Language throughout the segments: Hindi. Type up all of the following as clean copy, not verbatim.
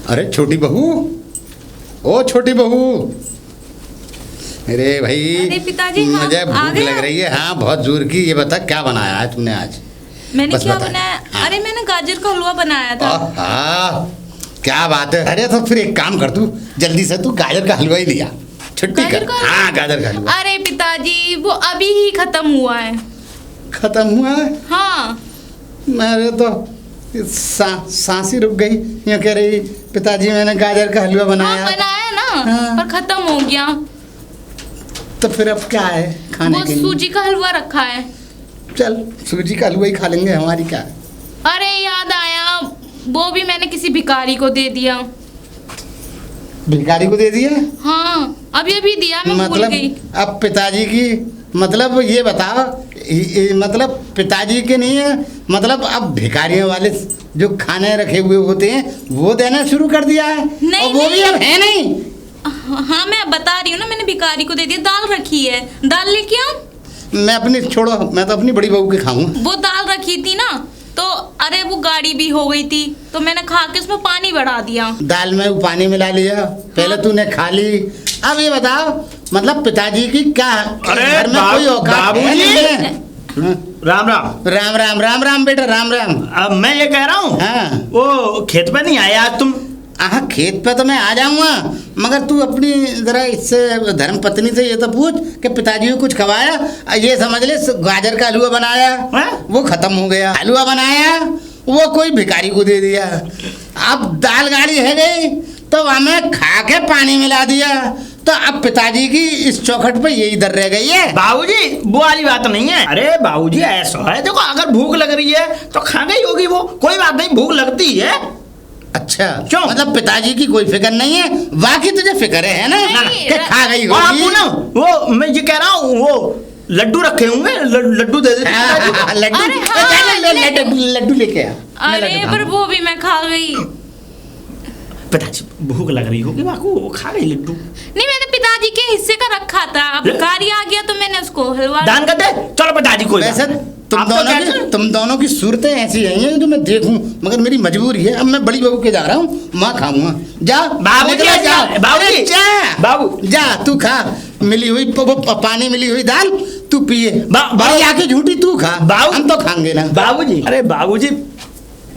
अरे छोटी बहू, ओ छोटी बहू। अरे भाई, अरे पिताजी, मुझे हाँ, भूख लग रही है। हाँ बहुत जोर की। ये बता क्या बनाया है तुमने आज? मैंने क्या बता। बनाया? हाँ। अरे मैंने गाजर का हलवा बनाया था। क्या बात है। अरे तो फिर एक काम कर, तू जल्दी से तू गाजर का हलवा ही लिया, छुट्टी गाजर कर। का हलवा? हाँ गाजर का हलवा। अरे पिताजी, वो अभी ही खत्म हुआ है। खत्म हुआ है? हाँ। मेरे तो सांस ही रुक गई। यूँ कह रही पिताजी मैंने गाजर का हलवा बनाया। हाँ बनाया ना। हाँ। पर खत्म हो गया। तो फिर अब क्या है खाने वो के लिए? सूजी का हलवा रखा है। चल सूजी का हलवा ही खा लेंगे, हमारी क्या है। अरे याद आया, वो भी मैंने किसी भिखारी को दे दिया। भिखारी को दे दिया? हाँ अभी अभी दिया, मैं भूल गई। अब पिताजी की मतलब ये बताओ, मतलब पिताजी के नहीं है, मतलब अब भिखारियों वाले जो खाने रखे हुए होते हैं वो देना शुरू कर दिया है। नहीं, और वो भी अब है नहीं। हाँ मैं बता रही हूँ ना, मैंने भिखारी को दे दिया। दाल रखी है, दाल लेके आओ। मैं अपनी छोड़ो, मैं तो अपनी बड़ी बहू के खाऊंगा। वो दाल रखी थी ना, तो अरे वो गाढ़ी भी हो गई थी, तो मैंने खा के उसमें पानी बढ़ा दिया। दाल में वो पानी मिला लिया, पहले हाँ। तूने खा ली। अब ये बताओ, मतलब पिताजी की क्या अरे घर में कोई औकात है नहीं है? राम राम। राम राम राम राम बेटा, राम राम। अब मैं ये कह रहा हूँ, हाँ। वो खेत पे नहीं आया आज तुम? हाँ खेत पे तो मैं आ जाऊंगा, मगर तू अपनी जरा इससे धर्म पत्नी से ये तो पूछ कि पिताजी को कुछ खवाया। ये समझ ले गाजर का हलवा बनाया, वो खत्म हो गया। हलवा बनाया, वो कोई भिखारी को दे दिया। अब दाल गाड़ी है गई तो हमें खा के पानी मिला दिया। तो अब पिताजी की इस चौखट पे यही दर रह गई है। बाबूजी वो वाली बात नहीं है। अरे बाबूजी ऐसा है, देखो अगर भूख लग रही है तो खा गई होगी वो, कोई बात नहीं, भूख लगती है। अच्छा क्यों? मतलब पिताजी की कोई फिक्र नहीं है, बाकी तुझे फिक्र है ना कि खा गई और होगी। आपको ना वो मैं ये कह रहा हूँ, वो लड्डू रखे होंगे, लड्डू दे देते हैं। लड्डू, अरे हाँ, लड्डू लेके आ। मैं अरे लड्डू पर खाऊंगा। वो भी मैं खा गई। पिताजी भूख लग रही होगी, बाकू वो खा गई लड्डू। नहीं, मैंने पिताजी के हिस्से का रखा था। अब भिखारी आ गया तो मैंने उसको हलवा दान कर दे। चलो पिताजी को। वैसे तुम दोनों की सूरतें ऐसी हैं जो मैं देखूं, मगर मेरी मजबूरी है। अब मैं बड़ी बहू के जा रहा हूँ, माँ खाऊंगा। जा बाबूजी, जा, बाबूजी, जा बाबू जा, तू खा। मिली हुई पानी मिली हुई दाल तू पिए। बड़ी आके झूठी तू खा, हम तो खाएंगे ना। बाबूजी, अरे बाबूजी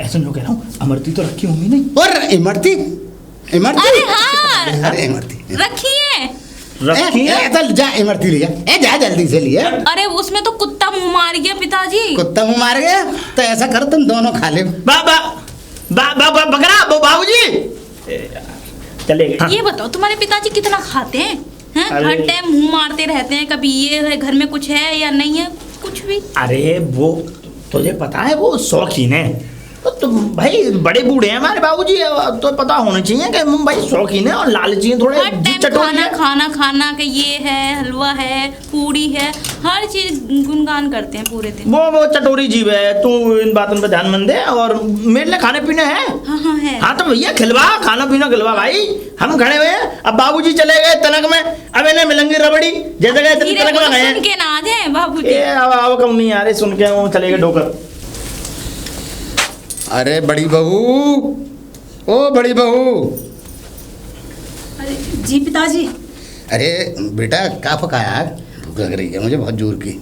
ऐसा नहीं कह रहा हूँ, अमरती तो रखी होंगी नहीं? और इमरती, इमरती, अरे हाँ, अरे इमरती रखी है। रखी है? चल जा इमरती लिया, जा जल्दी से लिया। अरे उसमें तो कुत्ता मुंह मार गया पिताजी। कुत्ता मुंह मार गया? तो ऐसा करो तुम दोनों खा ले। बकरा बाबूजी चले गए। ये बताओ तुम्हारे पिताजी कितना खाते हैं? हर टाइम मुंह मारते रहते हैं, कभी ये है घर में कुछ है या नहीं है, कुछ भी। अरे वो तुझे पता है वो शौकीन है। तो भाई बड़े बूढ़े हैं हमारे बाबूजी, तो पता होना चाहिए कि भाई शौकीन है और लालची हैं थोड़े। हर टाइम खाना कि ये है, हलवा है, पूरी है, हर चीज गुणगान करते हैं पूरे दिन। वो चटोरी जीव है, तू इन बातों पे ध्यान मन दे। और मेरे लिए खाने पीने है। हाँ है। हाँ तो भैया खिलवा, खाना पीना खिलवा भाई। हम खड़े हुए हैं, अब बाबूजी चले गए तनक में, अब इन्हें मिलेंगी रबड़ी। जैसे गए तनक में गए। सुन के ना आ जाए बाबूजी। अब कम नहीं आ रहे, सुन के वो चले गए डोकर। अरे बड़ी बहू, ओ बड़ी बहू। अरे जी पिताजी। अरे बेटा क्या पकाया है? भूख लग रही है मुझे बहुत जोर की।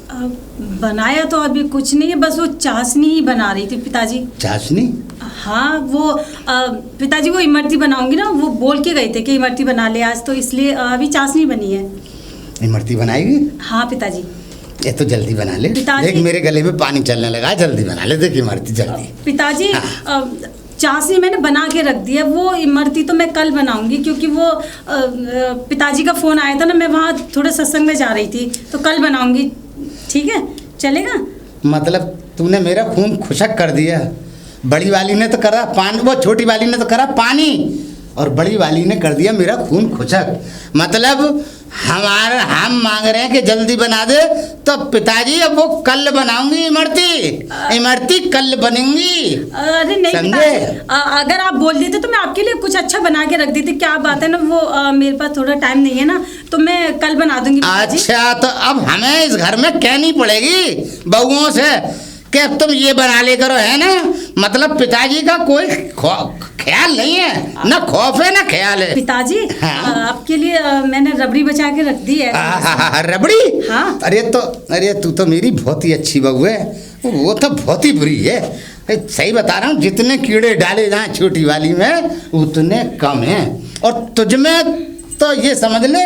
बनाया तो अभी कुछ नहीं है, बस वो चाशनी ही बना रही थी पिताजी। चाशनी? हाँ वो पिताजी वो इमरती बनाऊंगी ना, वो बोल के गए थे कि इमरती बना ले आज, तो इसलिए अभी चाशनी बनी है। इमरती बनाएगी? हाँ पिताजी। ये तो जल्दी बना ले। देख मेरे गले में पानी चलने लगा, जल्दी बना ले। देख इमरती जल्दी। पिताजी चाशनी मैंने बना के रख दी है, वो इमरती तो मैं कल बनाऊंगी, क्योंकि वो पिताजी का फ़ोन आया था ना, मैं वहाँ थोड़ा सत्संग में जा रही थी, तो कल बनाऊंगी। ठीक है, चलेगा? मतलब तूने मेरा खून खुशक कर दिया। बड़ी वाली ने तो करा पानी, वो छोटी वाली ने तो करा पानी, और बड़ी वाली ने कर दिया मेरा खून खुशक। मतलब हम मांग रहे हैं कि जल्दी बना दे, तो पिताजी अब वो कल बनाऊंगी इमरती। इमरती कल बनेंगी। अरे नहीं पिताजी, अगर आप बोल देते तो मैं आपके लिए कुछ अच्छा बना के रख देती। क्या बात है ना, वो मेरे पास थोड़ा टाइम नहीं है ना, तो मैं कल बना दूंगी। अच्छा तो अब हमें इस घर में कहनी पड़ेगी बहुओं से कि अब तुम ये बना ले करो, है ना। मतलब पिताजी का कोई ख्याल नहीं है, ना खौफ है ना ख्याल है। पिताजी हाँ? आपके लिए मैंने रबड़ी बचा के रख दी है। रबड़ी? हाँ। अरे तू तो मेरी बहुत ही अच्छी बहू है, वो तो बहुत ही बुरी है। सही बता रहा हूँ, जितने कीड़े डाले जाए छोटी वाली में उतने कम हैं। और तुझ में तो ये समझ ले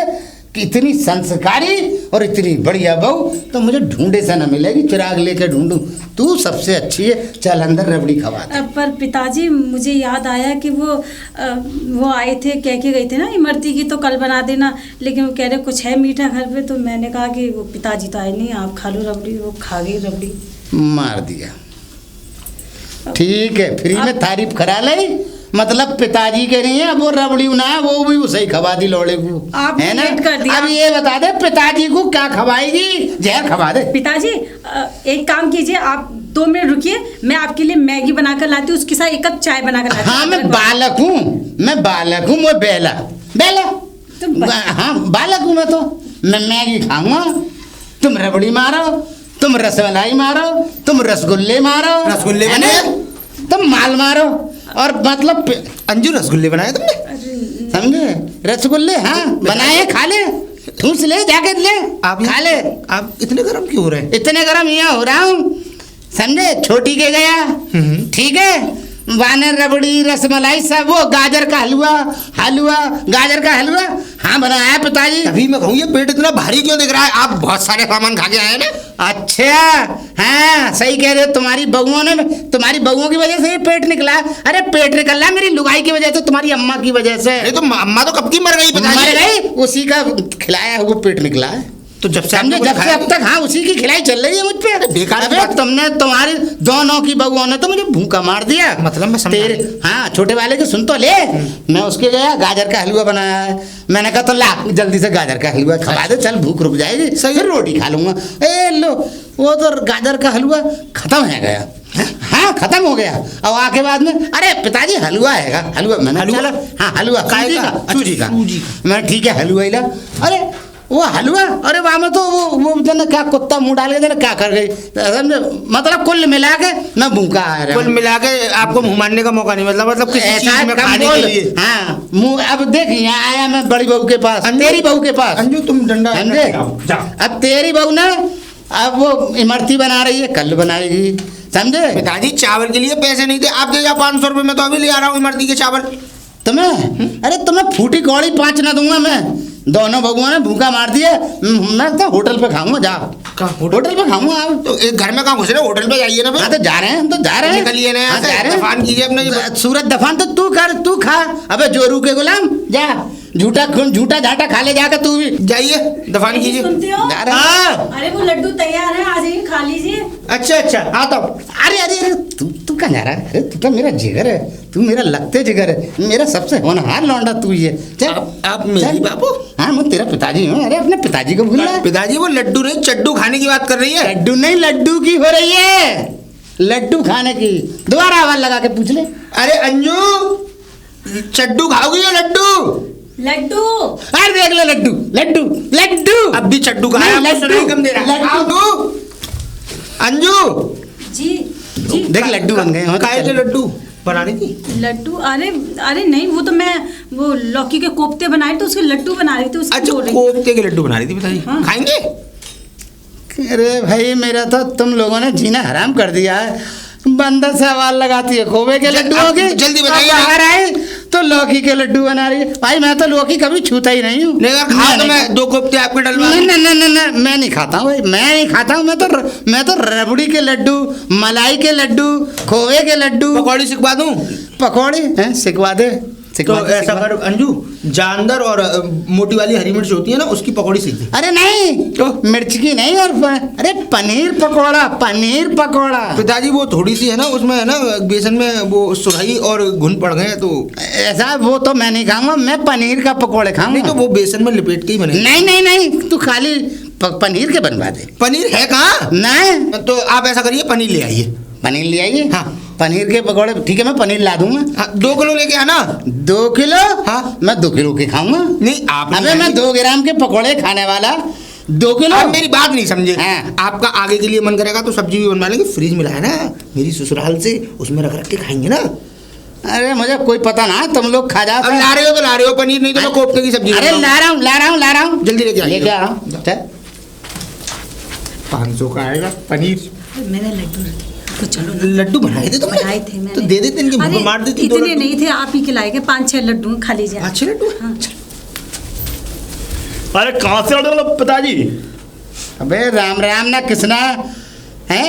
कि इतनी संस्कारी और इतनी बढ़िया बहू तो मुझे ढूंढे से न मिलेगी, चिराग लेके ढूंढूं। तू सबसे अच्छी है, चल अंदर रबड़ी खवा दे। पर पिताजी मुझे याद आया कि वो आए थे, कह के गए थे ना इमरती की तो कल बना देना, लेकिन वो कह रहे कुछ है मीठा घर पे, तो मैंने कहा कि वो पिताजी तो आए नहीं, आप खा लो रबड़ी। वो खा गई रबड़ी, मार दिया। ठीक है, फ्री में तारीफ करा ले, मतलब पिताजी के नहीं है वो रबड़ी ना, वो भी उसे ही खवा दी लौड़े को, आप है ना। लेट कर दिया। अब ये बता दे पिताजी को क्या खवाएगी, जहर खवा दे। पिताजी एक काम कीजिए, आप 2 मिनट रुकिए, मैं आपके लिए मैगी बनाकर लाती हूँ, उसके साथ 1 कप चाय बनाकर लाती हूँ। हाँ मैं बालक हूँ, वो बेला हाँ बालक हूँ मैं, तो मैं मैगी खाऊंगा, तुम रबड़ी मारो, तुम रसमलाई मारो, तुम रसगुल्ले मारो, रसगुल्ले है ना, तुम माल मारो। और मतलब अंजू रसगुल्ले बनाए तुमने? समझे, रसगुल्ले हाँ बनाए, खा ले, ठूस ले जाके ले, आप खा ले। आप इतने गर्म क्यों हो रहे हैं? इतने गर्म यहाँ हो रहा हूँ, समझे। छोटी के गया, ठीक है, वानर रबड़ी रसमलाई सब, वो गाजर का हलवा गाजर का हलवा हाँ बनाया पिताजी। अभी मैं कहूँ ये पेट इतना भारी क्यों दिख रहा है? आप बहुत सारे सामान खा के आए ना। अच्छा हाँ सही कह रहे हो, तुम्हारी बहुओं की वजह से ये पेट निकला। अरे पेट निकला मेरी लुगाई की वजह से, तुम्हारी अम्मा की वजह से। नहीं तो अम्मा तो कब की मर गई पिताजी। मर गई, उसी का खिलाया हुआ पेट निकला है। तो जब से अब तक हाँ उसी की खिलाई चल रही है मुझ पे। बेकार अबे तुमने, तुम्हारी दोनों की बहुओं ने तो मुझे भूखा मार दिया। मतलब मैं समझा तेरे हाँ छोटे वाले की सुन तो ले। मैं उसके गया, गाजर का हलवा बनाया है, मैंने कहा तो ला जल्दी से गाजर का हलवा खवा दे, चल भूख रुक जाएगी, फिर रोटी खा लूंगा। ए लो, वो तो गाजर का हलवा खत्म है गया। हाँ खत्म हो गया। और आके बाद में अरे पिताजी हलवा है, हलवा मैंने चला हाँ हलवा सूजी का। मैं ठीक है हलवा ही ला। अरे वो हलवा, अरे वहाँ में तो वो जन क्या कुत्ता मुँह डाल के जन क्या कर गई, मतलब कुल मिला के मैं भूखा आ रहा। कुल मिला के आपको मुंह मारने का मौका नहीं, मतलब किसी चीज में खाने के लिए। हाँ मुँह, अब देख यहाँ आया मैं बड़ी बहू के पास, तेरी बहू के पास। अंजू तुम डंडा समझे, अब तेरी बहू ना अब वो इमरती बना रही है, कल बनाएगी, समझे। पिताजी चावल के लिए पैसे नहीं थे, आप दे जाओ 500 रुपये, मैं तो अभी ले आ रहा हूँ इमरती के चावल। तुम्हें अरे तुम्हें फूटी कौड़ी 5 ना दूंगा मैं, दोनों बबुओं ने भूखा मार दिया। मैं तो होटल पे खाऊंगा, जा होटल पे खाऊंगा। आप तो एक घर में कहाँ घुस रहे हो, होटल पे जाइए ना। हाँ तो जा रहे हैं, हम तो जा रहे हैं, निकलिए ना, जा रहे हैं। दफान कीजिए अपना सूरत दफान तो तू कर, तू खा। अबे जोरू के गुलाम जा, झूठा झाटा खा ले जाकर तू भी, जाइए दफान कीजिए। सुनते हो? जा रहे हैं। अरे वो लड्डू तैयार है, आ जाइए खा लीजिए। अच्छा हाँ तो अरे तू कहाँ जा रहा है? अरे तू तो मेरा जिगर है, तू मेरा लगते जिगर है, मेरा सबसे होनहार लौंडा तू ही है। चल आप मेरी बाबू। हाँ मैं तेरा पिताजी हूँ। अरे अपने पिताजी को भूल रहा है? पिताजी वो लड्डू नहीं चड्डू खाने की बात कर रही है। लड्डू नहीं, लड्डू की हो रही है, लड्डू खाने की। दोबारा आवाज लगा के पूछ ले। अरे अंजू चड्डू खाओगी या लड्डू? लड्डू। अरे देख ले लड्डू लड्डू लड्डू, अब भी चड्डू खाया, नहीं, आपको सुनाई कम दे रहा है। आओ तू अंजू जी देख लड्डू बन गए। काहे से लड्डू बना रही थी? लड्डू? अरे नहीं, वो तो मैं वो लौकी के कोफ्ते बनाए थे, उसके लड्डू बना रही थी। अच्छा कोफ्ते के लड्डू बना रही थी पिताजी। हाँ। खाएंगे? अरे भाई मेरा तो तुम लोगों ने जीना हराम कर दिया है। बंदर सवाल लगाती है खोवे के लड्डू हो गए, जल्दी बताइए। बाहर आए तो लौकी के लड्डू बना रही है। भाई मैं तो लौकी कभी छूता ही नहीं हूँ। नहीं अगर खा तो मैं 2 कोफ्ते आपके डलवा। नहीं मैं नहीं खाता हूँ भाई, मैं नहीं खाता हूँ। मैं तो रबड़ी के लड्डू, मलाई के लड्डू, खोवे के लड्डू, पकौड़ी सिखवा दूं? पकौड़ी हैं सिखवा दे। तो ऐसा कर अंजू, जानदर और मोटी वाली हरी मिर्च होती है ना, उसकी पकौड़ी सीख दे। अरे नहीं तो मिर्च की नहीं, और अरे पनीर पकौड़ा। पिताजी वो थोड़ी सी है ना, उसमें है ना बेसन में वो सुराही और घुन पड़ गए तो ऐसा, वो तो मैं नहीं खाऊंगा, मैं पनीर का पकौड़े खाऊंगा। नहीं तो वो बेसन में लिपेट के ही बने। नहीं तू खाली पनीर के बनवा दे। पनीर है कहाँ? नहीं तो आप ऐसा करिए, पनीर ले आइए। पनीर ले आइए। हाँ पनीर के पकौड़े ठीक है, मैं पनीर ला दूंगा। हाँ 2 किलो लेके आना। 2 किलो? हाँ मैं 2 किलो के खाऊंगा। नहीं आप अबे मैं 2 ग्राम के पकौड़े खाने वाला, 2 किलो। आप मेरी बात नहीं समझे। हाँ। आपका आगे के लिए मन करेगा तो सब्जी भी बनवा लेंगे, फ्रिज मिला है ना मेरी ससुराल से, उसमें रख रख के खाएंगे ना। अरे मुझे कोई पता ना, तुम लोग खा जाओ। अब ला रहे हो तो ला रहे हो पनीर, नहीं तो मैं कोफ्ते की सब्जी अरे ला रहा हूँ जल्दी लेके आइए। लेके आ रहा हूँ। चल 500 का आएगा पनीर। मैंने लड्डू तो चलो ना, लड्डू बनाए थे तुमने? बनाए थे मैंने। तो दे देते, इनके मुंह में मार देती। इतने नहीं थे, आप ही के लाए के 5-6 लड्डू खा लीजिए। 5-6 लड्डू? हाँ। अरे कहाँ से ऑर्डर लो पिताजी? अबे राम राम ना किसना है।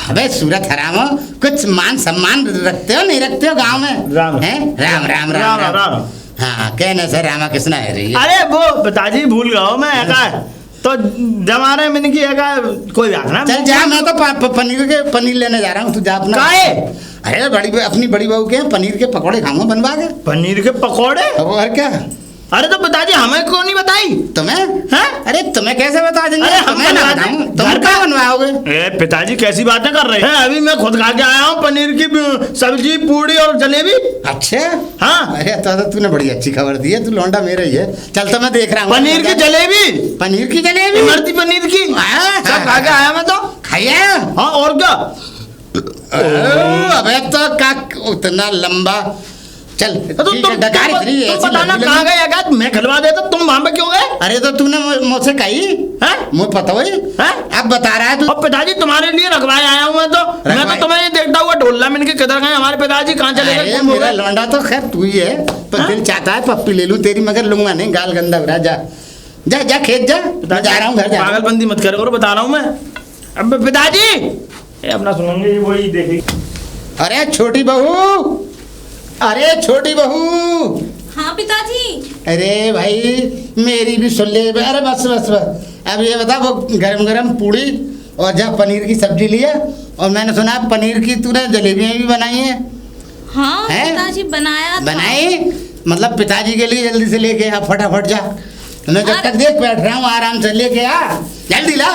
अबे सूरत हरामो, कुछ मान सम्मान रखते हो नहीं रखते हो गांव में? राम हैं? राम राम राम राम राम। हाँ कहने से रामा किसना है रही है। अरे वो पिताजी भूल गया हूँ मैं एका, तो जमाने में की एका कोई बात ना। चल जा, मैं तो पनीर लेने जा रहा हूँ, तू जा अपना। काहे? अरे अपनी बड़ी बहू के पनीर के पकौड़े खाऊंगा बनवा के। पनीर के पकौड़े? अब और क्या? अरे तो पिताजी हमें क्यों नहीं बताई? तुम्हें? हैं? अरे तुम्हें कैसे बता देंगे? अरे हम तुम्हें ना बनवा दें। बताऊं, तुम घर क्या का- बनवाओगे? ए पिताजी कैसी बातें कर रहे हैं? अभी मैं खुद खा के आया हूँ पनीर की सब्जी, पूड़ी और जलेबी। अच्छा हाँ। अरे तो तूने बड़ी अच्छी खबर दी है, तू लौंडा मेरा ही है। चल तो मैं देख रहा हूँ। पनीर की जलेबी, पनीर की जलेबी, इमरती पनीर की सब खा के आया मैं तो। खाइए। हाँ और क्या? अबे तो का उतना लंबा। चल तो ठीक है, डकार इतनी ऐसी बताना लंबी कहाँ लंबी। गया क्या? मैं खिलवा देता, तुम वहां पे क्यों गए? अरे तो तूने मुझसे कही हैं? मुझे पता हुई। हैं? अब बता रहा है तू। और पिताजी तुम्हारे लिए रखवाए आया हूँ मैं तो। मैं रखवाए? तो तुम्हें ये देखता हुआ ढोलना मिल के किधर गए हमारे पिताजी, कहाँ चले अरे गए? मेरा लौंडा तो खैर तू ही है, पर हाँ? दिल चाहता है पप्पी ले लूं तेरी, मगर लूंगा नहीं, गाल गंदा हो रहा है। जा जा जा खेत जा, मैं जा रहा हूँ घर जा। पागलबंदी मत करो, बता रहा हूँ मैं। अब पिताजी ये अपना सुनेंगे, वही देखेंगे। अरे छोटी बहू, अरे छोटी बहू। हाँ पिताजी। अरे भाई मेरी भी सुन ले। अरे बस बस बस, अब ये बता, वो गरम गरम पूड़ी और जा पनीर की सब्जी लिया, और मैंने सुना पनीर की तूने जलेबियाँ भी बनाई हैं। हाँ हैं? पिताजी बनाया था। बनाई मतलब पिताजी के लिए जल्दी से लेके आ, फटाफट जा। मैं जब तक देख बैठ रहा हूँ, आराम से लेके आ, जल्दी ला,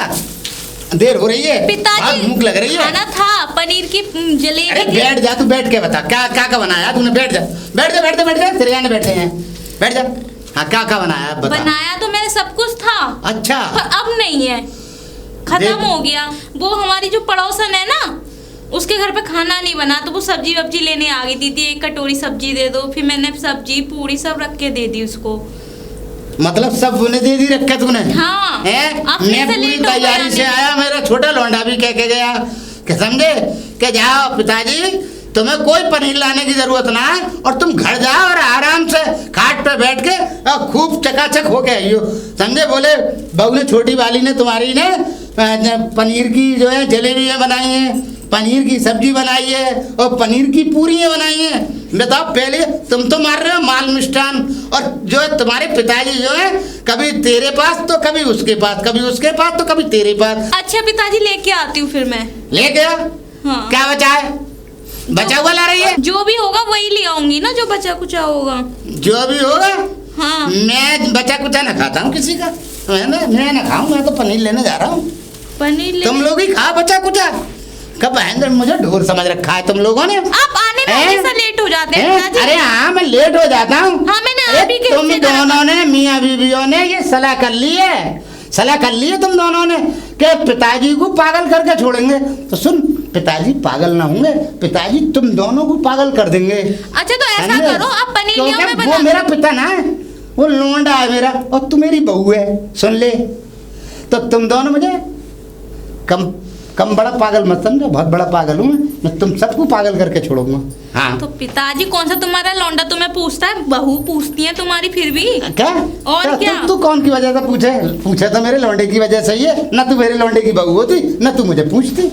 देर हो रही है। बहुत पिताजी भूख लग रही है। खाना था पनीर की अरे जलेबी थी। बैठ जा, तू बैठ के बता क्या क्या क्या बनाया तूने। बैठ जा बैठ जा बैठ जा बैठ जा, तेरे यहाँ बैठे हैं, बैठ जा। हाँ क्या क्या बनाया बता। बनाया तो मैंने सब कुछ था, अच्छा पर अब नहीं है, खत्म देख। हो गया। वो हमारी जो पड़ोसन है ना, उसके घर पे खाना नहीं बना, तो वो सब्जी वब्जी लेने आ गई। दीदी 1 कटोरी सब्जी दे दो, फिर मैंने सब्जी पूरी सब रख के दे दी उसको। मतलब सब उन्हें दे दी रखा तूने? हाँ। हैं? अब फिर मैं से पूरी लेट हो तैयारी गया से आने आया, मेरा छोटा लौंडा भी कह के गया कि समझे कि जाओ पिताजी तुम्हें कोई पनीर लाने की जरूरत ना है, और तुम घर जाओ और आराम से खाट पे बैठ के और खूब चकाचक होके आइयो, समझे। बोले बहू ने, छोटी वाली ने, तुम्हारी ने पनीर की जो है जलेबियाँ बनाई हैं, पनीर की सब्जी बनाई है, और पनीर की पूरियाँ बनाई हैं। बताओ पहले तुम तो मार रहे हो माल मिष्ठान, और जो है तुम्हारे पिताजी जो है कभी तेरे पास तो कभी उसके पास, कभी उसके पास तो कभी तेरे पास। अच्छा पिताजी लेके आती हूँ फिर मैं। ले गया। हाँ। क्या बचा है? बचा हुआ ला रही है? जो भी होगा वही ले आऊंगी ना, जो बचा कुचा होगा। जो भी होगा। हाँ। मैं बचा कुचा ना खाता हूँ किसी का, मैं ना खाऊं, मैं तो पनीर लेने जा रहा हूँ। पनीर ले। तुम लोग ही खा बचा कुचा। कब आएंगे? मुझे ढोर समझ रखा है तुम लोगों ने। आप आने में हैं? हमेशा लेट हो जाते हैं हैं? पिताजी। अरे हाँ मैं लेट हो जाता हूँ। हाँ, मैंने अरे अभी के तुम हिस्से करा दोनों ने, मियाँ बीवियों ने ये सलाह कर ली है, सलाह कर ली है तुम दोनों ने कि पिताजी को पागल करके छोड़ेंगे। तो सुन, पिताजी पागल ना होंगे, पिताजी तुम दोनों को पागल कर देंगे। अच्छा तो ऐसा समझे? करो, आप पनीर ले आओ, क्योंकि मैं वो बना। मेरा पिता ना है, वो लोंडा है मेरा, और तू मेरी बहू है, सुन ले। तो तुम दोनों मुझे कम बड़ा पागल मत समझो, बहुत बड़ा पागल हूँ मैं तुम सबको पागल करके छोड़ूंगा। हाँ तो पिताजी कौन सा तुम्हारा लौंडा तुम्हें पूछता है, बहू पूछती है तुम्हारी फिर भी। क्या? और क्या? तू कौन की वजह से पूछे तो मेरे लौंडे की वजह से ही है ना। तू मेरे लौंडे की बहू होती ना, तू मुझे पूछती।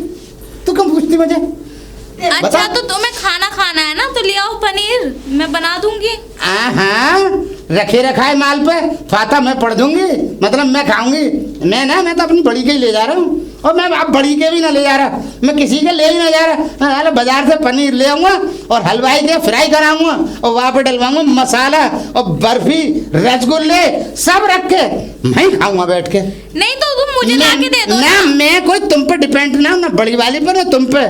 तू कम पूछती मुझे? अच्छा बता। तो तुम्हें खाना खाना है ना, तो ले आओ पनीर, मैं बना दूंगी। हाँ रखे रखाए माल पे फाता मैं पढ़ दूंगी, मतलब मैं खाऊंगी। मैं तो अपनी बड़ी के ही ले जा रहा हूँ, और मैं अब बड़ी के भी ना ले जा रहा, मैं किसी के ले ही ना जा रहा। अरे बाजार से पनीर ले आऊंगा और हलवाई के फ्राई कराऊंगा, और वहाँ पे डलवाऊंगा मसाला और बर्फी रसगुल्ले सब रख के मैं ही खाऊंगा बैठ के। नहीं तो तुम मुझे ला के दे दो ना, मैं कोई तुम पे डिपेंड ना हूं, ना बड़ी वाली पे ना तुम पे।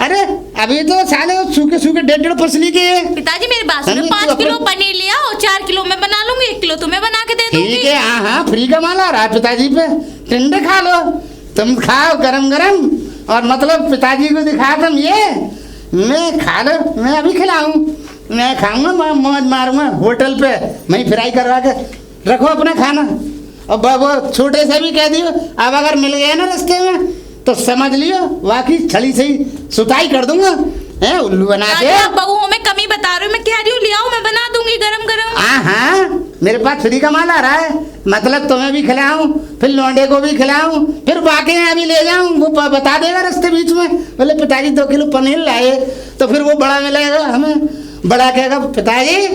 अरे अभी तो साले सूखे सूखे 1.5 पसली के। पिताजी मेरी बात सुनो, समझी? 5 तू किलो अपने- पनीर लिया और 4 किलो मैं बना लूंगी, 1 किलो तुम्हें बना के दे दूंगी। ठीक है हाँ हाँ फ्री का माल आ रहा है पिताजी पे, टिंडे खा लो, तुम खाओ गरम गरम। और मतलब पिताजी को दिखा तुम ये, मैं खा लो, मैं अभी खिलाऊं, मैं खाऊंगा, मैं मौज मारूंगा होटल पे, मैं फ्राई करवा के रखो अपना खाना। और वो छोटे से भी कह दियो, अब अगर मिल गया ना रास्ते में तो समझ लियो वाकई छड़ी से ही सुताई कर दूंगा, है उल्लू बना के। आप बहुओं में कमी बता रहे हो, मैं कह रही हूँ ले आओ, मैं बना दूंगी गरम गरम। हाँ हाँ मेरे पास फ्री का माल आ रहा है, मतलब तुम्हें भी खिलाऊं, फिर लौंडे को भी खिलाऊं, फिर बाकी यहाँ भी ले जाऊं, वो बता देगा रास्ते बीच में, बोले पिताजी 2 किलो पनीर लाए, तो फिर वो बड़ा मिलेगा हमें, बड़ा कहेगा पिताजी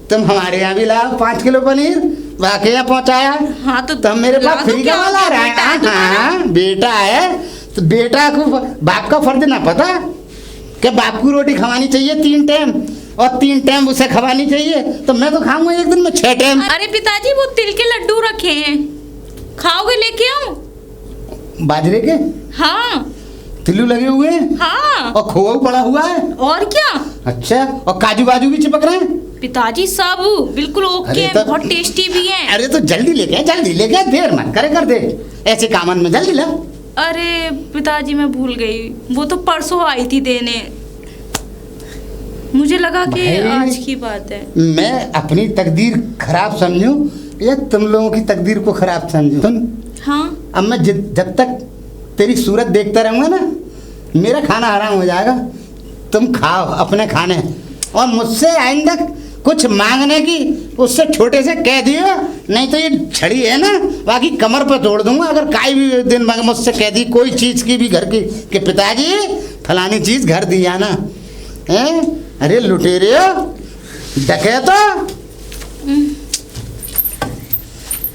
तुम हमारे यहाँ भी लाओ 5 किलो पनीर, बाकी यहाँ पहुँचाया। हाँ तो तब मेरे पास फ्री का माल आ रहा बेटा है। हाँ बेटा है तो बेटा को बाप का फर्ज ना पता कि बाप को रोटी खवानी चाहिए 3 टाइम, और 3 टाइम उसे खवानी चाहिए, तो मैं तो खाऊंगा एक दिन में 6 टाइम। अरे पिताजी वो तिल के लड्डू रखे हैं, खाओगे लेके आऊं? बाजरे के हाँ तिल्लू लगे हुए हैं, हाँ और खोआ पड़ा हुआ है। और क्या? अच्छा, और काजू बाजू भी चिपक रहे हैं। पिताजी सब बिल्कुल ओके अरे हैं, तब- बहुत टेस्टी भी हैं। अरे तो जल्दी लेके आ, जल्दी लेके आ, देर मत करे, कर दे ऐसे कामन में, जल्दी ला। अरे पिताजी मैं भूल गई, वो तो परसों आई थी देने, मुझे लगा कि भाई, आज की बात है। मैं अपनी तकदीर खराब समझूं या तुम लोगों की तकदीर को खराब समझूं? सुन, हाँ अब मैं जब तक तेरी सूरत देखता रहूंगा ना, मेरा खाना हराम हो जाएगा। तुम खाओ अपने खाने, और मुझसे आइंदा कुछ मांगने की उससे छोटे से कह दियो, नहीं तो ये छड़ी है ना बाकी कमर पर तोड़ दूंगा। अगर काई भी दिन मुझसे कह दी कोई चीज़ की भी घर की कि पिताजी फलानी चीज़ घर दी आना, हैं? अरे लुटेरे हो, डकैतो।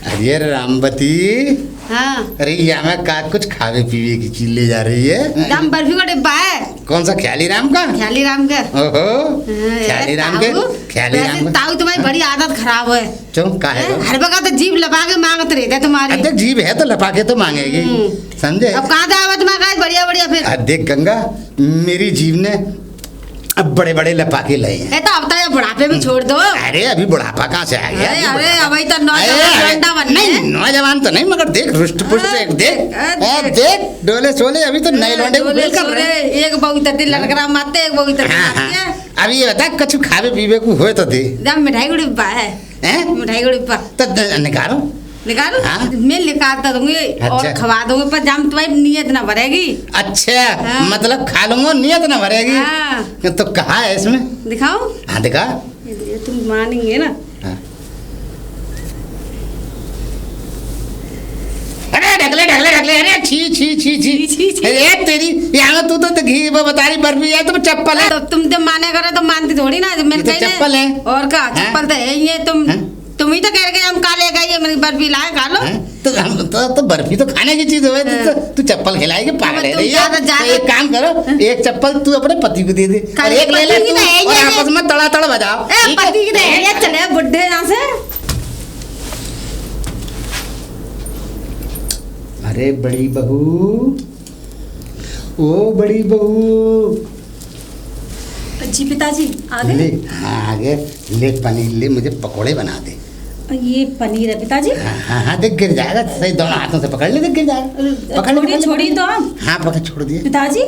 अरे रामवती, हाँ अरे यहाँ में का कुछ खावे पीवे की चीज ले जा रही है? राम बर्फी का डिब्बा है। कौन सा, ख्याली राम का? ख्याली राम का। ओहो, ख्याली राम के, ख्याली राम का। ताऊ तुम्हारी बड़ी आदत खराब है। क्यों का है? हर वक्त जीभ लपा के मांगत रहते है तुम्हारी। अरे जीभ है तो लपा के तो मांगेगी, समझे? अब कहाँ था तुम्हारा बढ़िया बढ़िया फिर? देख गंगा, मेरी जीभ ने अब बड़े बड़े लपाके लए हैं। ए तो अब तो बुढ़ापे भी छोड़ दो। अरे अभी बुढ़ापा कहाँ से आ गया? अरे अभी अरे बुढ़ापा- अभी तो नौजवान बनने। नहीं नौजवान तो नहीं, मगर देख रुष्ट पुष्ट देख, देख। देख डोले सोले, अभी तो नए लौंडे को फेल कर रहे हैं। एक बहु तक लड़करा मारते, एक बहु तक हाँ, मारती है। हाँ। अब ये बता कछु खावे पीवे को होए तो दे। जब मिठाई का डिब्बा है, हैं? मिठाई का डिब्बा तो निकालो। निकालो। हाँ। मैं निकालता दूंगी और अच्छा। खवा दूंगी, पर जब तुम्हारी नीयत ना भरेगी। अच्छा, हाँ। मतलब खा लूंगा नियत ना भरेगी। हाँ। तो कहाँ है इसमें? दिखाओ। हाँ दिखा। ये तुम मानेंगे ना। हाँ। अरे ढकले ढकले ढकले, अरे छी छी छी छी छी, छी। अरे तेरी यहाँ तू तो घी वो बता रही बर्फी है तो चप्पल है। तो तुम जब माने करे तो मानती थोड़ी ना। मैंने ये तो कही ना। चप्पल है। और का चप्पल तो है ये। तुम ही तो कह रहे हम काले गए, मेरी बर्फी लाए खा लो। हैं? तो बर्फी तो खाने की चीज है, तू चप्पल खिलाएगी पागल है तुम रही है। ज्यादा- तो एक काम करो, एक चप्पल तू अपने पति को दे दे और अरे एक ले ले पति की तू, तो है और ये। आपस में तड़ातड़ बजाओ। ए ठीक है? पति की तो ये चले बुढ़े यहाँ से। अरे बड़ी बहू, ओ बड़ी बहू, जी पिताजी आ ले गए। हाँ आगे ले पनीर ले, मुझे पकोड़े बना दे। ये पनीर है पिताजी। हाँ हाँ देख गिर जाएगा, सही दोनों हाथों से पकड़ ले, देख गिर जाएगा। पकड़ ले, पकड़ ले, छोड़िए पकड़ ले। तो आप। हाँ पकड़, छोड़ दिए। पिताजी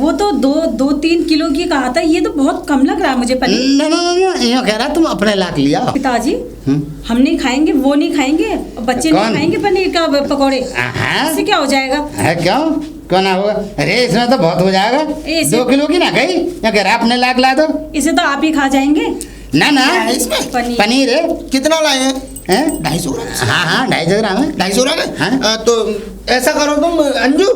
वो तो 2-3 किलो की कहा था, ये तो बहुत कम लग रहा है मुझे पनीर। ना ना ना, यूँ कह रहा तुम अपने लाख लिया। पिताजी हम नहीं खाएंगे, वो नहीं खाएंगे, बच्चे कौन? नहीं खाएंगे पनीर का पकौड़े। हाँ? इससे क्या हो जाएगा? है क्यों, क्यों ना होगा? अरे इसमें तो बहुत हो जाएगा। ऐसे- 2 किलो की ना गई, या कह रहा अपने लाख ला दो। इसे तो आप ही खा जाएंगे। ना ना क्या है इसमें? पनीर है। कितना लाए हैं? हैं? 250 ग्राम। हाँ हाँ 250 ग्राम है। 250 ग्राम है? हाँ। तो ऐसा करो तुम अंजू,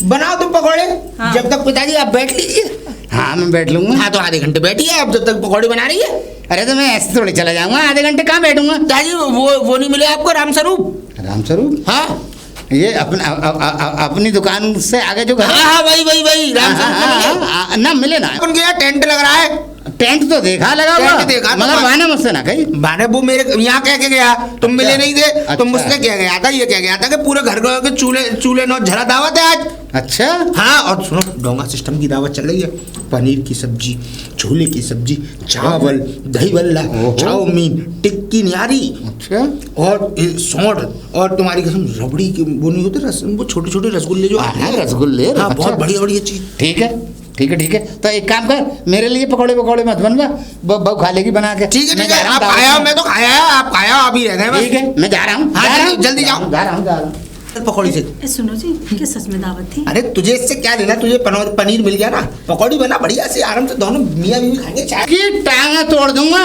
बनाओ तुम पकौड़े। हाँ। जब तक पिताजी आप बैठ लीजिए। हाँ मैं बैठ लूंगा। हाँ तो आधे घंटे बैठिए आप, जब तक पकौड़े बना रही है। अरे तो मैं ऐसे थोड़ी चला जाऊंगा, आधे घंटे कहाँ बैठूंगा? दादी वो नहीं मिले आपको राम स्वरूप? राम स्वरूप? हाँ ये अपनी दुकान से आगे जो घर हाँ हाँ वही राम स्वरूप ना मिले ना। उनके यहाँ टेंट लग रहा है। टेंट तो देखा लगा हुआ, टेंट देखा तो मगर बहाने मुझसे ना कही। मैंने वो मेरे यहाँ कह के गया, तुम मिले नहीं थे। अच्छा। तुम मुझसे क्या गया था, ये क्या गया था कि पूरे घर के चूल्हे नौ झरा दावत है आज। अच्छा हाँ, और सुनो, डोंगा सिस्टम की दावत चल रही है। पनीर की सब्जी, छोले की सब्जी, चावल, दही बल्ला, चाउमीन, टिक्की निहारी, अच्छा और सौंठ, और तुम्हारी कसम रबड़ी की वो नहीं होते रस, वो छोटे छोटे रसगुल्ले जो आते हैं, रसगुल्ले। हाँ, बहुत अच्छा। बढ़िया बढ़िया चीज। ठीक है ठीक है ठीक है, तो एक काम कर, मेरे लिए पकौड़े पकौड़े मत बनवा, बहू खा लेगी बना के। ठीक है मैं ठीक है, जा रहा हूँ आप दावत खाया हो, में। मैं तो खाया है, आप खाया हो, अभी रह गए बस। ठीक है, मैं जा रहा हूँ। हाँ, जा रहा हूँ, जल्दी जाओ। जा रहा हूँ। पकौड़ी से। ए, सुनो जी, क्या सच में दावत थी? अरे तुझे इससे क्या लेना, तुझे पनीर मिल गया ना, पकौड़ी बना बढ़िया से, आराम से दोनों मियाँ बीवी खाएंगे चाय। की टांगे तोड़ दूंगा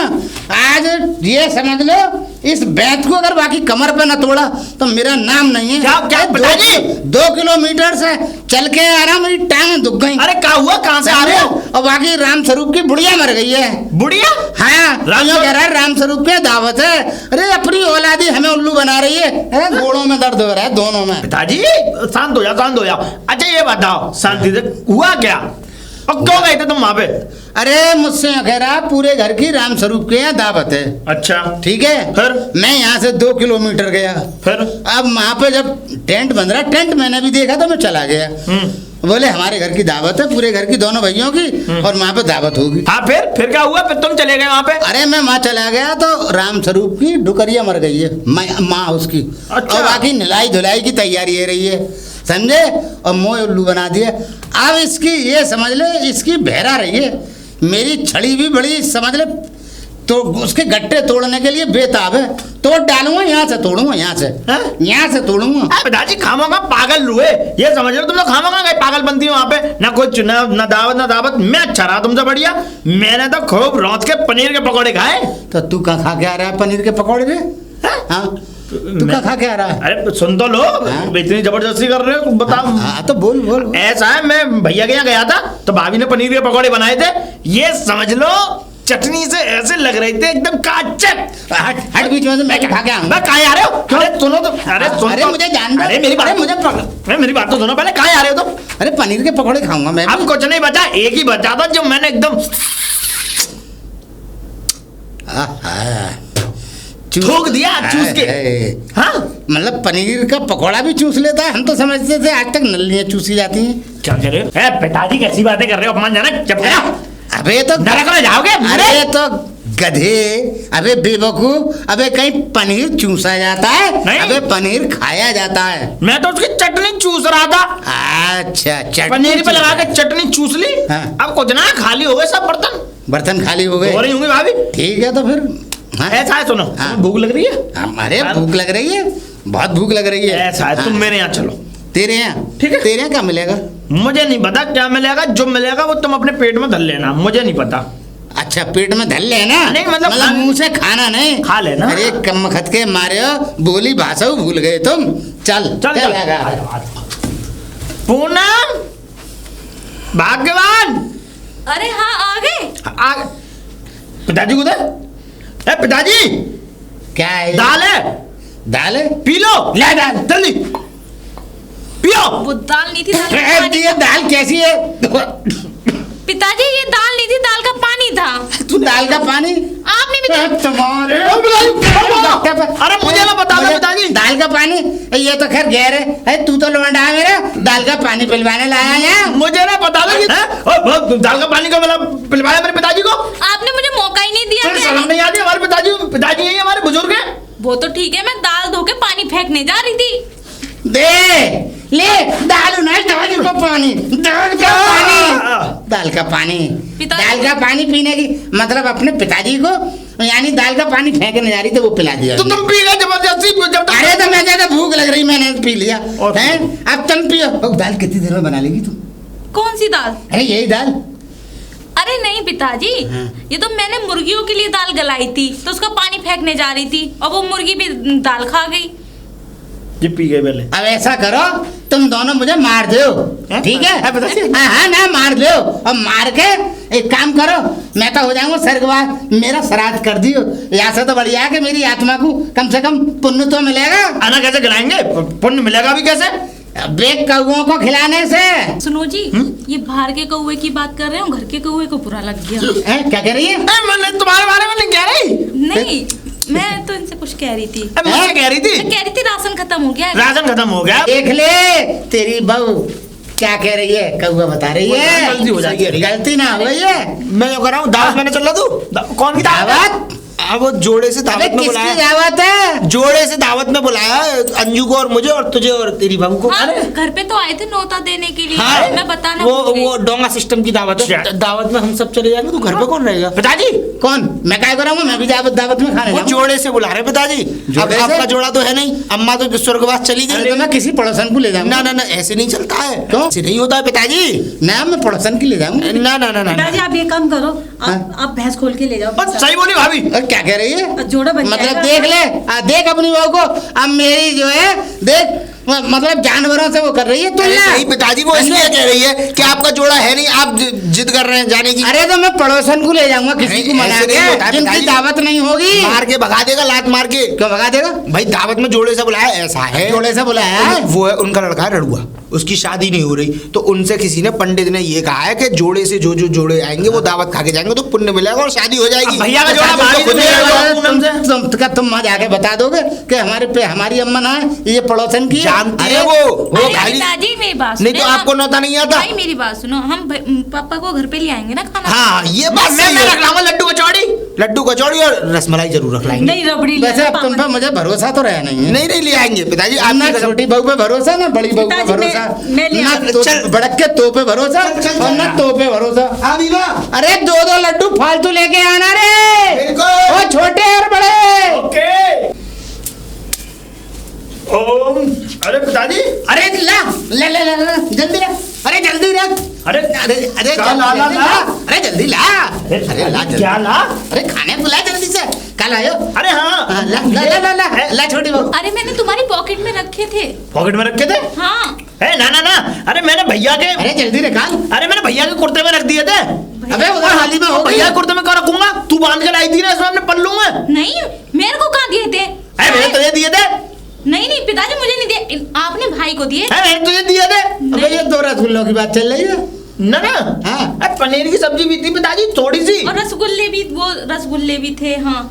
आज, ये समझ लो, इस बैत को अगर बाकी कमर पे न तोड़ा तो मेरा नाम नहीं है। क्या पिताजी? 2 किलोमीटर से चल के आ रहा हूँ, मेरी टांगे दुख गई। अरे क्या हुआ, कहाँ से आ रहे हो? और बाकी राम स्वरूप की बुढ़िया मर गई है। बुढ़िया? हाँ, राम कह रहा है राम स्वरूप की दावत है। अरे अपनी औलादी हमें उल्लू बना रही है, गोड़ों में दर्द हो रहा है दोनों में। पिताजी शांत हो जाओ, शांत हो जाओ। अच्छा ये बताओ शांति से, हुआ क्या और क्यों गए थे तुम वहां पे? अरे मुझसे कह रहा पूरे घर की राम स्वरूप के यहाँ दावत है। अच्छा ठीक है, फिर? मैं यहाँ से 2 किलोमीटर गया। फिर? अब वहाँ पे जब टेंट बंध रहा, टेंट मैंने भी देखा तो मैं चला गया। बोले हमारे घर की दावत है, पूरे घर की दोनों भाइयों की, और वहाँ पे दावत होगी। हाँ फिर क्या हुआ? फिर तुम चले गए वहां पे? अरे मैं वहाँ चला गया तो राम स्वरूप की डुकरिया मर गई है, माँ उसकी। अच्छा। और बाकी निलाई धुलाई की तैयारी हो रही है, समझे, और मोह उल्लू बना दिया। अब इसकी ये समझ ले, इसकी बहरा रही है, मेरी छड़ी भी बड़ी समझ ले, तो उसके गट्टे तोड़ने के लिए बेताब है। तोड़ डालूंगा, यहाँ से तोड़ूंगा, यहाँ से यहाँ से तोड़ूंगा। पिताजी खामोगा पागल हुए, ये समझ लो तुम लोग खामोगा गए पागल बनती हो वहां पे, ना कुछ ना दावत ना दावत। मैं अच्छा रहा तुमसे बढ़िया, मैंने तो खूब रौत के पनीर के पकौड़े खाए। तो तू कहाँ खा के आ रहा है पनीर के पकौड़े रे? हाँ, तू कहाँ खा के आ रहा है? अरे सुन तो लो, इतनी जबरदस्ती कर रहे हो, बताओ। हाँ तो बोल बोल। ऐसा है, मैं भैया के यहाँ गया था तो भाभी ने पनीर के पकौड़े बनाए थे, ये समझ लो चटनी से ऐसे लग रहे थे एकदम काचे। हट बीच में से, मैं खा के आऊंगा। मैं कहाँ आ रहे हो? अरे सुनो तो, अरे सुन अरे तो, मुझे जान दो। अरे मेरी बात, अरे मुझे मेरी बात तो सुनो पहले, कहाँ आ रहे हो तुम? अरे पनीर के पकौड़े खाऊंगा मैं। अब कुछ नहीं बचा, एक ही बचा था जो मैंने एकदम थूक दिया चूस के। हाँ मतलब पनीर का पकौड़ा भी चूस लेता है? हम तो समझते थे आज तक नलियां चूसी जाती हैं। क्या कह रहे हो? पिताजी कैसी बातें कर रहे हो, अपमान जाना। चुप रहो। अबे तो नरक में जाओगे। अरे तो गधे, अबे बेवकूफ, अबे कहीं पनीर चूसा जाता है? नहीं। अबे पनीर खाया जाता है। मैं तो उसकी चटनी चूस रहा था। अच्छा, चटनी पनीर पे लगा के चटनी चूस ली। हाँ। अब कुछ ना, खाली हो गए सब बर्तन, बर्तन खाली हो गए। हो रही होंगी भाभी। ठीक है तो फिर हाँ। ऐसा है, सुनो, हाँ। तुम्हें भूख लग रही है? अरे भूख लग रही है, बहुत भूख लग रही है। ऐसा है, तुम मेरे यहाँ चलो। तेरे यहाँ? ठीक है। तेरे यहाँ क्या मिलेगा? मुझे नहीं पता क्या मिलेगा, जो मिलेगा वो तुम अपने पेट में धर लेना, मुझे नहीं पता। अच्छा, पेट में धल लेना? नहीं, मतलब मुंह से खाना नहीं, खा लेना। अरे कम खत के मारे हो, बोली भाषा भूल गए तुम। चल चल चल। आगा। पूनम, भाग्यवान, अरे हाँ आ गए। पिताजी को दे। ए पिताजी, क्या है? दाल है, दाल है? P low. ले दाल जल्दी पियो। वो दाल नहीं थी, दाल का पानी ये दाल कैसी है? पिताजी ये दाल नहीं थी, दाल का पानी था। तू दाल का पानी? आपने भी तुम्हारे अरे मुझे ना बता दो पिताजी। दाल का पानी? ये तो खैर गैर है, तू तो लौंडा है मेरा, दाल का पानी पिलवाने लाया यहाँ। मुझे ना बता दो दाल का पानी को पिलवाया मेरे पिताजी को। आपने मुझे मौका ही नहीं दिया। शर्म नहीं आती? हमारे पिताजी यही हमारे बुजुर्ग हैं। वो तो ठीक है, मैं दाल धो के पानी फेंकने जा रही थी। दे ले दाल का पानी, दाल का पानी, दाल का पानी, दाल का पानी पीने की मतलब अपने पिताजी को यानी दाल का पानी फेंकने जा रही थी, वो पिला दिया। तो तुम पी गए जबरदस्ती? अरे तो मैं ज्यादा भूख लग रही, मैंने पी लिया। हैं? अब तुम पियो। दाल कितनी देर में बना लेगी तुम? कौन सी दाल? अरे यही दाल। अरे नहीं पिताजी, ये तो मैंने मुर्गियों के लिए दाल गलाई थी, तो उसका पानी फेंकने जा रही थी और वो मुर्गी भी दाल खा गई। ये पी गए पहले। अब ऐसा करो, तुम दोनों मुझे मार दो, ठीक है? हाँ ना, मार दो, और मार के एक काम करो, मैं तो हो जाऊंगा स्वर्गवास, मेरा श्राद्ध कर दियो। यहाँ से तो बढ़िया है कि मेरी आत्मा को कम से कम पुण्य तो मिलेगा। आना कैसे गिलाएंगे? पुण्य मिलेगा भी कैसे? बेग कौओं को खिलाने से। सुनो जी, ये बाहर के कौवे की बात कर रहे हो, घर के कौवे को बुरा लग गया। क्या कह रही है? मैंने तुम्हारे बारे में नहीं कह रही। नहीं, मैं तो इनसे कुछ कह रही थी। मुझसे कह रही थी? मैं कह रही थी राशन खत्म हो गया है। राशन खत्म हो गया। देख ले तेरी बहू क्या कह रही है, कौआ बता रही है। गलती हो जाएगी। गलती ना हो है। मैं जो कर रहा हूँ दावत मैंने चल रहा तू कौन की दावत? अब वो जोड़े से दावत में किसकी बुलाया। दावत है? जोड़े से दावत में बुलाया अंजू को और मुझे और तुझे और तेरी बहू को। हाँ, घर पे तो आए थे न्योता देने के लिए। हाँ, मैं बताना वो भूल गई। वो डोंगा सिस्टम की दावत है। दावत में हम सब चले जाएंगे तो घर पे कौन रहेगा? पिताजी कौन? मैं क्या कर रहा हूँ? मैं भी दावत में खाने वो जाऊँ। जोड़े से बुला रहे पिताजी। अब जोड़े से? आपका जोड़ा तो है नहीं, अम्मा तो स्वर्गवास चली अरे गई। तो मैं किसी पड़ोसन को ले जाऊँ। ना ना ना ऐसे नहीं चलता है। क्यों? ऐसे नहीं होता है पिताजी। ना मैं पड़ोसन की ले जाऊँ। ना ना ना ना पिताजी आप ये काम करो, हाँ? आप भैंस खोल के ले जाओ। बस सही बोली भाभी। क्या कह रही है? जोड़ा बन मतलब जाएगा। देख ले, देख अपनी बहू को। अब मेरी जो है देख, मतलब जानवरों से वो कर रही है तुलना। नहीं पिताजी वो इसलिए कह रही है कि आपका जोड़ा है नहीं, आप जिद कर रहे हैं जाने की। अरे तो मैं पड़ोसन को ले जाऊंगा किसी को मना ऐसे नहीं होता के, है जिनकी पिताजी। दावत नहीं होगी। मार के भगा देगा, लात मार के। क्यों भगा देगा? भाई दावत में जोड़े से बुलाया ऐसा है। जोड़े से बुलाया है? वो है उनका लड़का है रड़ुआ, उसकी शादी नहीं हो रही तो उनसे किसी ने पंडित ने ये कहा है कि जोड़े से जो जो जोड़े आएंगे वो दावत खा के जाएंगे तो पुण्य मिलेगा और शादी हो जाएगी। भैया का जोड़ा भाभी खुद तुम जाके बता दोगे कि हमारे पे हमारी अम्मा ना है, ये पड़ोसन की है। जानती है वो अरे खाली पिताजी मेरी बात नहीं सुनो। तो आपको नौता नहीं आता। भाई मेरी बात सुनो, हम पापा को घर पे ले आएंगे ना खाना। हाँ ये बात मैं मैं रख लाऊंगा लड्डू कचौड़ी और रसमलाई जरूर रख लाएंगे। नहीं रबड़ी ले वैसे जाओ अब तुम पे मुझे भरोसा तो रहा नहीं है। नहीं नहीं ले आएंगे पिताजी। अब ना आपकी कसम। छोटी बहू पे भरोसा, ना बड़ी बहू पे पिताजी, भरोसा, मैं ले ना आऊंगी। तो चल। बड़क के तो पे भरोसा और ना तो पे भरोसा। हाँ बीबा अरे दो दो लड्डू फालतू लेके आना रे, बिल्कुल। वो छोटे और बड़े। ओके ओम। अरे पिताजी अरे ला ले ले ले ले, जल्दी ला। अरे जल्दी ला। अरे अरे अरे ला, ला, ला, जल्दी ला। अरे जल्दी ला। अरे ला जल्दी। क्या ला? अरे खाने को ला जल्दी से। कल आयो। अरे हाँ हाँ, ला ला ला ला ला, ला छोटी बहू। अरे मैंने तुम्हारी पॉकेट में रखे थे। पॉकेट में रखे थे? हाँ। है ना ना ना। अरे मैंने भैया के अरे जल्दी निकाल। अरे मैंने भैया के कुर्ते में रख दिए थे। अबे उधर हाली में हो गई। भैया के कुर्ते में कहाँ रखूंगा? तू बांध के लाई थी ना इसमें अपने पल्लू में। नहीं, मेरे को कहाँ दिए थे? अरे मैंने तुझे दिए थे। नहीं नहीं पिताजी मुझे नहीं दिए, आपने भाई को दिए। मैंने तुझे दिए थे। अबे ये दो रसगुल्लों की बात चल रही है। ना ना हाँ। अरे पनीर की सब्जी भी थी पिताजी थोड़ी सी। और रसगुल्ले भी, वो रसगुल्ले भी थे। हाँ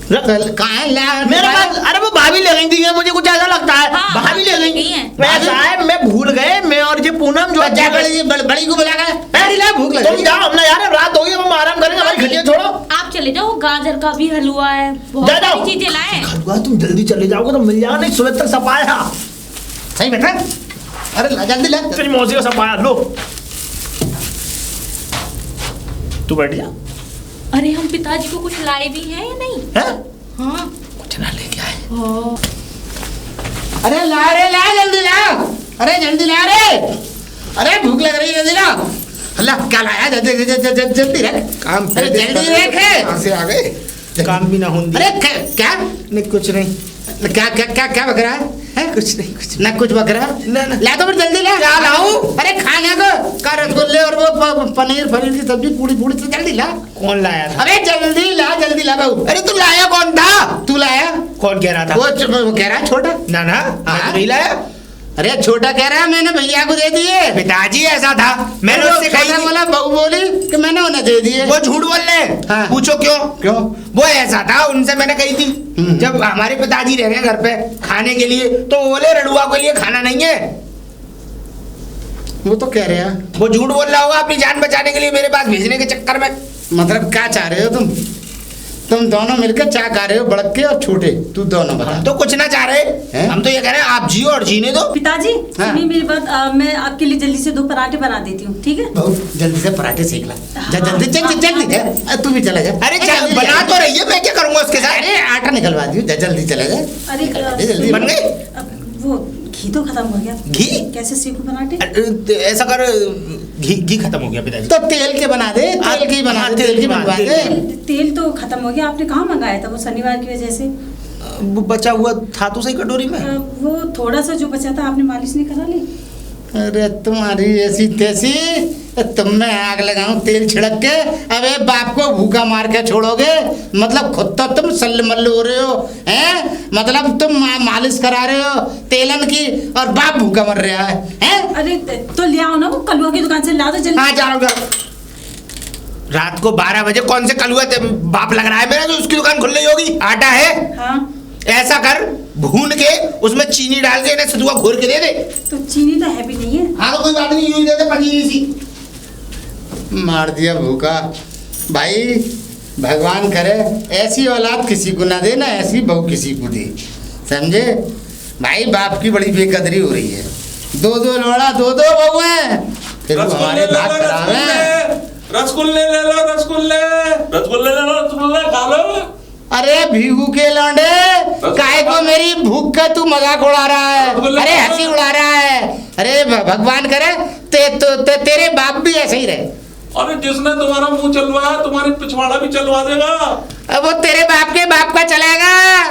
कहाँ है ला? मेरे पास अरे वो भाभी ले गई थी मुझे कुछ ऐसा लगता है। हाँ, भाभी ले ले गई गई हैं। ऐसा है मैं भूल गए मैं और ये पूनम जो बच्चा बड़ी को बुला कर बड़ी ला, भूख लग तुम रही है। जाओ हमने यार रात हो गई हम आराम करेंगे हमारी खटिया छोड़ो। आप चले जाओ, गाजर का भी हलवा है, बहुत जा जाओ। सारी चीजें लाए। खटुआ तुम जल्दी चले जाओगे तो मिल जाएगा नहीं सुबह तक सपाया। सही बेटा। अरे ला जल्दी ला। तेरी मौसी का सपाया लो तू बैठ जा। अरे हम पिताजी को कुछ लाए भी हैं या नहीं? है हाँ। कुछ ना लेके आए। ओ, अरे ला जल्दी ला। अरे जल्दी ला रे। अरे भूख लग रही है, जल्दी ला। अल्लाह क्या लाया? जल्दी रख। काम अरे जल्दी रख। कहाँ से आ गए? काम भी ना होंगी। अरे क्या नहीं कुछ नहीं क्या क्या क्या क्या बक रहा है? कुछ नहीं कुछ ना कुछ बक रहा है? ना, ना। ला तो फिर जल्दी ला। क्या लाऊं? अरे खाने को का रसगुल्ले और वो पनीर फनीर की सब्जी पूरी पूरी से जल्दी ला। कौन लाया था? अरे जल्दी ला बहू। अरे तू लाया कौन था? तू लाया? कौन कह रहा था? वो कह रहा है छोटा। ना ना हाँ? मैं तो नहीं लाया। अरे छोटा कह रहा है मैंने भैया को दे दिए। पिताजी ऐसा था मैंने वो उससे कही छोटा थी। बोला, बहू बोली कि मैंने उन्हें दे दिए। वो झूठ बोल रहे हाँ। पूछो क्यों? क्यों? वो ऐसा था उनसे मैंने कही थी जब हमारे पिताजी रह गए घर पे खाने के लिए तो वो बोले रड़ुआ के लिए खाना नहीं है। वो तो कह रहे हैं। वो झूठ बोल रहा होगा अपनी जान बचाने के लिए मेरे पास भेजने के चक्कर में। मतलब क्या चाह रहे हो तुम दोनों मिलकर चाय खा रहे हो, बड़के और छोटे, तू दोनों बता। हम तो कुछ ना चाह रहे हैं? हम तो ये कह रहे हैं आप जियो और जीने दो। पिताजी हाँ। सुनिए मेरी बात, मैं आपके लिए जल्दी से 2 पराठे बना देती हूँ, ठीक है? बहू जल्दी से पराठे सेक ला। जा जल्दी जल्दी जा। तू भी चला जा। अरे जल्दी बना जा। तो रही है मैं क्या करूंगा उसके साथ? अरे आटा निकलवा दियो, जा जल्दी चला जा। अरे जल्दी बन गई? वो घी तो खत्म हो गया। घी? कैसे सेकूं पराठे? ऐसा कर घी खत्म हो गया पिताजी। तो तेल के बना दे, तेल की बना दे, तेल की बनवा दे। तेल तो खत्म हो गया, आपने कहाँ मंगाया था? वो शनिवार की वजह से वो बचा हुआ था तो सही कटोरी में। वो थोड़ा सा जो बचा था आपने मालिश नहीं करा ली? अरे तुम्हारी ऐसी तैसी तुम में आग लगाऊं तेल छिड़क के? अबे बाप को भूखा मार के छोड़ोगे? मतलब खुद तो तुम सल्ल मल्लू हो रहे हो हैं? मतलब तुम मालिश करा रहे हो तेलन की और बाप भूखा मर रहा है हैं? अरे तो ले आओ ना, वो कलुआ की दुकान से ला दो जल्दी। हाँ जाओ। रात को 12 बजे कौन से कलुआ बाप लग रहा है मेरा जो उसकी दुकान खुल रही होगी? आटा है? हाँ ऐसा कर, भून के उसमें चीनी डाल के इन्हें सतुआ घोर के दे दे। तो चीनी तो है भी नहीं है। हाँ तो कोई बात नहीं, यूं दे दे पनीरी सी। मार दिया भूखा। भाई भगवान करे ऐसी औलाद किसी को ना दे, ना ऐसी बहू किसी को दे, समझे भाई? बाप की बड़ी बेकदरी हो रही है। दो लोड़ा दो बहू है, फिर वो हमारे बात करावे। रसगुल्ले ले लो, रसगुल्ले खा लो। अरे भीगू के लौंडे, काहे को मेरी भूख का तू मजाक उड़ा रहा है? अरे हंसी उड़ा रहा है। अरे भगवान करे तेरे बाप भी ऐसे ही रहे। अरे जिसने तुम्हारा मुंह चलवाया तुम्हारी पिछवाड़ा भी चलवा देगा। अब वो तेरे बाप के बाप का चलेगा।